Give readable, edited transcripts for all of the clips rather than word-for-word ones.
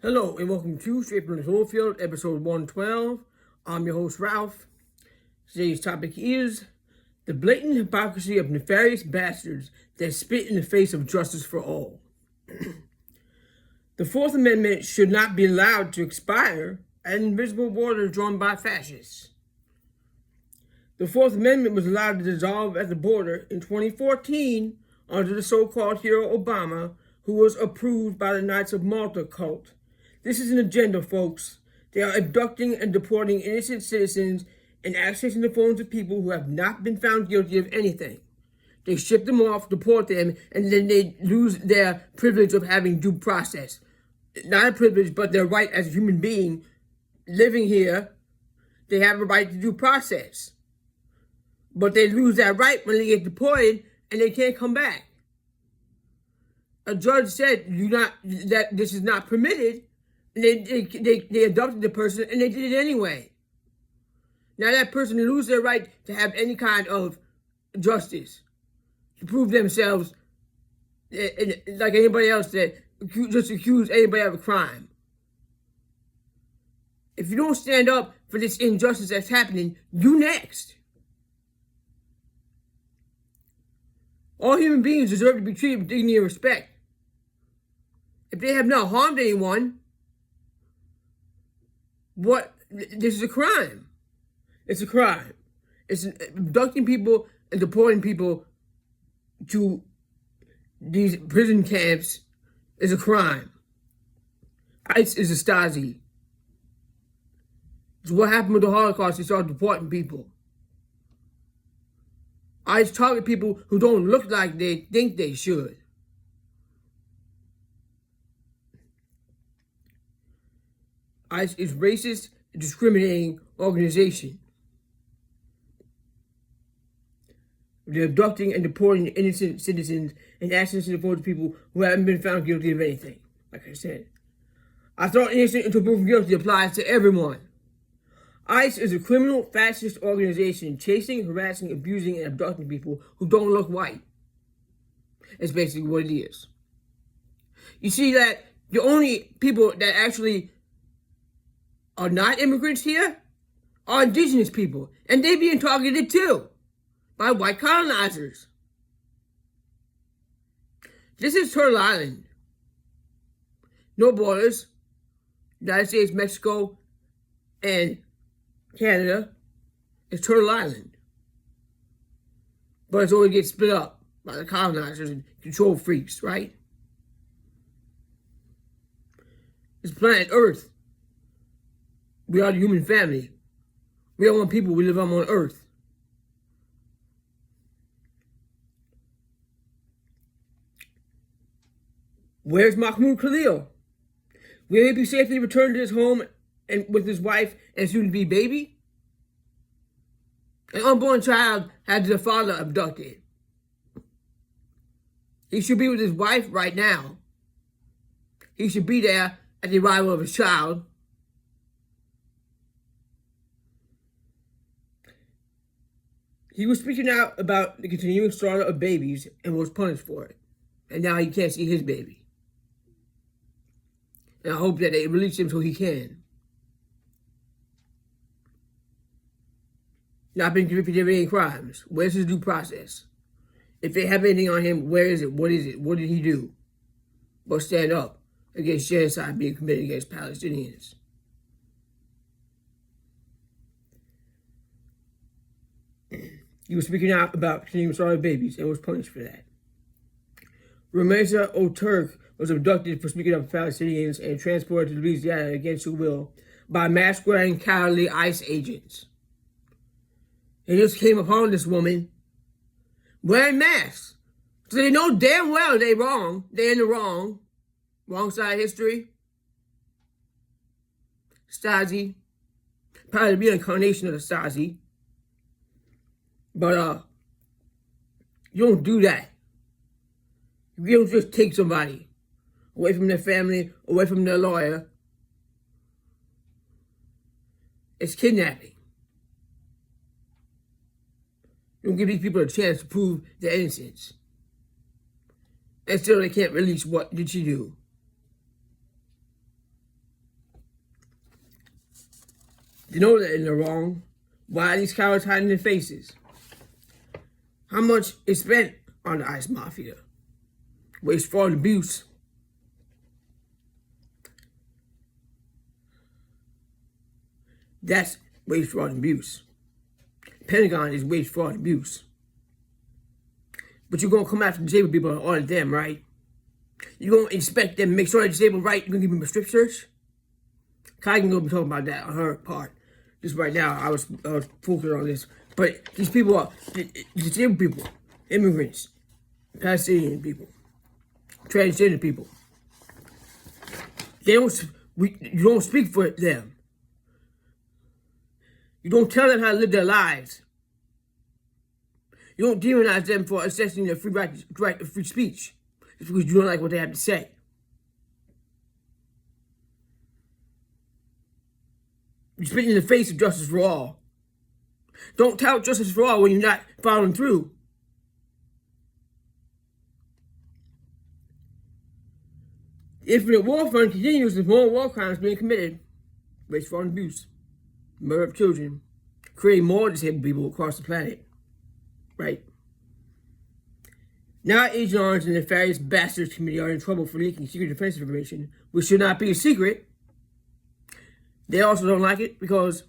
Hello and welcome to Straight from the Cloverfield, episode 112. I'm your host, Ralph. Today's topic is the blatant hypocrisy of nefarious bastards that spit in the face of justice for all. The Fourth Amendment should not be allowed to expire at an invisible border drawn by fascists. The Fourth Amendment was allowed to dissolve at the border in 2014 under the so-called hero Obama, who was approved by the Knights of Malta cult. This is an agenda, folks. They are abducting and deporting innocent citizens and accessing the phones of people who have not been found guilty of anything. They ship them off, deport them, and then they lose their privilege of having due process. Not a privilege, but their right as a human being living here. They have a right to due process. But they lose that right when they get deported and they can't come back. A judge said that this is not permitted. They adopted the person and they did it anyway. Now that person loses their right to have any kind of justice, to prove themselves like anybody else that just accuse anybody of a crime. If you don't stand up for this injustice that's happening, you next. All human beings deserve to be treated with dignity and respect. If they have not harmed anyone, this is a crime. It's a crime. It's abducting people and deporting people to these prison camps is a crime. ICE is a Stasi. It's what happened with the Holocaust. They started deporting people. ICE target people who don't look like they think they should. ICE is racist, discriminating organization. They're abducting and deporting innocent citizens and accessing the phones of people who haven't been found guilty of anything. Like I said, I thought innocent until proven guilty applies to everyone. ICE is a criminal fascist organization chasing, harassing, abusing, and abducting people who don't look white. That's basically what it is. You see that the only people that actually are not immigrants here are indigenous people, and they're being targeted too by white colonizers. This is Turtle Island. No borders. United States, Mexico, and Canada. It's Turtle Island. But it's always gets split up by the colonizers and control freaks, right? It's planet Earth. We are the human family. We are one people. We live on Earth. Where's Mahmoud Khalil? Will he be safely returned to his home and with his wife and soon-to-be baby? An unborn child had their father abducted. He should be with his wife right now. He should be there at the arrival of his child. He was speaking out about the continuing slaughter of babies and was punished for it. And now he can't see his baby. And I hope that they release him so he can. Not been convicted of any crimes. Where's his due process? If they have anything on him, where is it? What is it? What did he do? But stand up against genocide being committed against Palestinians. He was speaking out about continuing slaughter of babies and was punished for that. Rameza Oturk was abducted for speaking up for Palestinians and transported to Louisiana against her will by mask-wearing cowardly ICE agents. They just came upon this woman wearing masks. So they know damn well they're wrong. They're in the wrong side of history. Stasi. Probably the reincarnation of the Stasi. But you don't do that. You don't just take somebody away from their family, away from their lawyer. It's kidnapping. You don't give these people a chance to prove their innocence. And still they can't release what did she do. They know that they're wrong. Why are these cowards hiding their faces? How much is spent on the ICE Mafia? Waste, fraud, and abuse. That's waste, fraud, and abuse. Pentagon is waste, fraud, and abuse. But you're going to come after disabled people and audit them, right? You're going to inspect them, make sure they're disabled, right? You're going to give them a strip search? Kai can go be talking about that on her part. Just right now, I was focused on this. But these people are disabled people, immigrants, Palestinian people, transgender people. You don't speak for them. You don't tell them how to live their lives. You don't demonize them for assessing their right of free speech. It's because you don't like what they have to say. You spit in the face of justice for all. Don't tout justice for all when you're not following through. The Infinite War Fund continues with more war crimes being committed. Race, fraud, and abuse. Murder of children. Creating more disabled people across the planet. Right. Now Agent Orange and the Nefarious Bastards Committee are in trouble for leaking secret defense information, which should not be a secret. They also don't like it because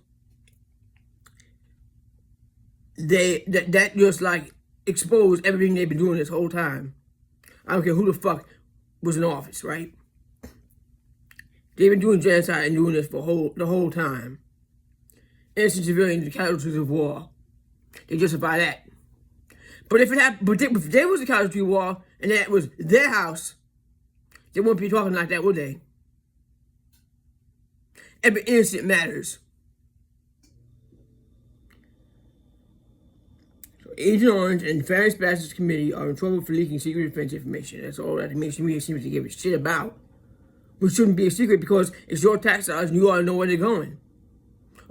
that just like exposed everything they've been doing this whole time. I don't care who the fuck was in office, right? They've been doing genocide and doing this for the whole time. Innocent civilians are casualties of war. They justify that. But if there was a casualty of war and that was their house, they wouldn't be talking like that, would they? Every innocent matters. So Agent Orange and the Nefarious Bastards Committee are in trouble for leaking secret defense information. That's all that the mainstream media seems to give a shit about. Which shouldn't be a secret because it's your tax dollars and you ought to know where they're going.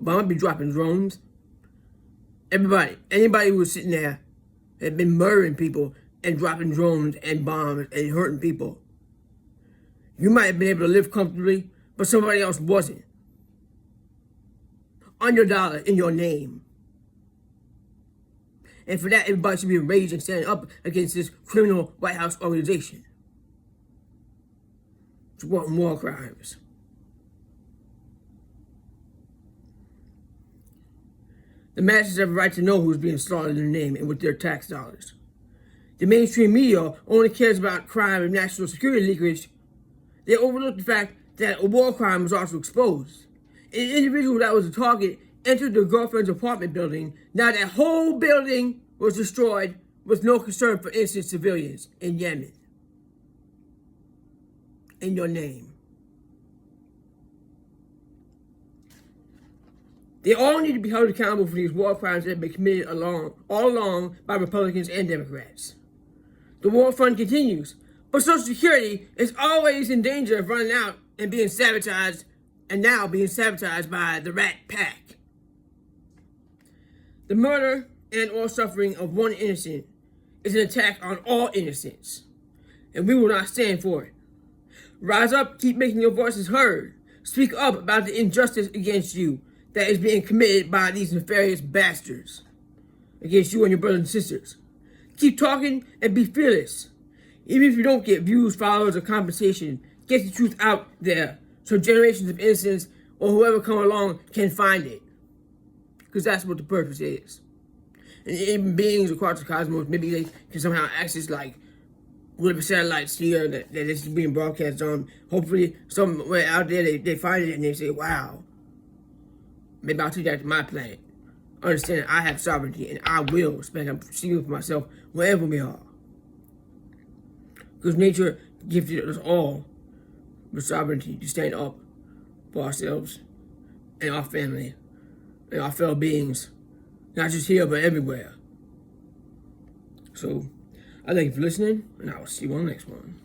Obama be dropping drones. Anybody who was sitting there had been murdering people and dropping drones and bombs and hurting people. You might have been able to live comfortably, but somebody else wasn't. On your dollar, in your name. And for that, everybody should be enraged and stand up against this criminal White House organization. It's war crimes. The masses have a right to know who's being slaughtered in their name and with their tax dollars. The mainstream media only cares about crime and national security leakage. They overlook the fact that a war crime was also exposed. An individual that was a target entered the girlfriend's apartment building. Now that whole building was destroyed with no concern for innocent civilians in Yemen. In your name. They all need to be held accountable for these war crimes that have been committed all along by Republicans and Democrats. The war fund continues, but Social Security is always in danger of running out and being sabotaged, and now being sabotaged by the Rat Pack. The murder and or suffering of one innocent is an attack on all innocents, and we will not stand for it. Rise up, keep making your voices heard. Speak up about the injustice against you that is being committed by these nefarious bastards against you and your brothers and sisters. Keep talking and be fearless. Even if you don't get views, followers, or compensation, get the truth out there so generations of innocents or whoever come along can find it. Because that's what the purpose is. And even beings across the cosmos, maybe they can somehow access like whatever satellites here that this is being broadcast on. Hopefully somewhere out there they find it and they say, wow, maybe I'll take that to my planet. Understand I have sovereignty and I will spend time seeing for myself wherever we are. Because nature gifted us all with sovereignty to stand up for ourselves and our family and our fellow beings, not just here but everywhere. So I thank you for listening, and I will see you on the next one.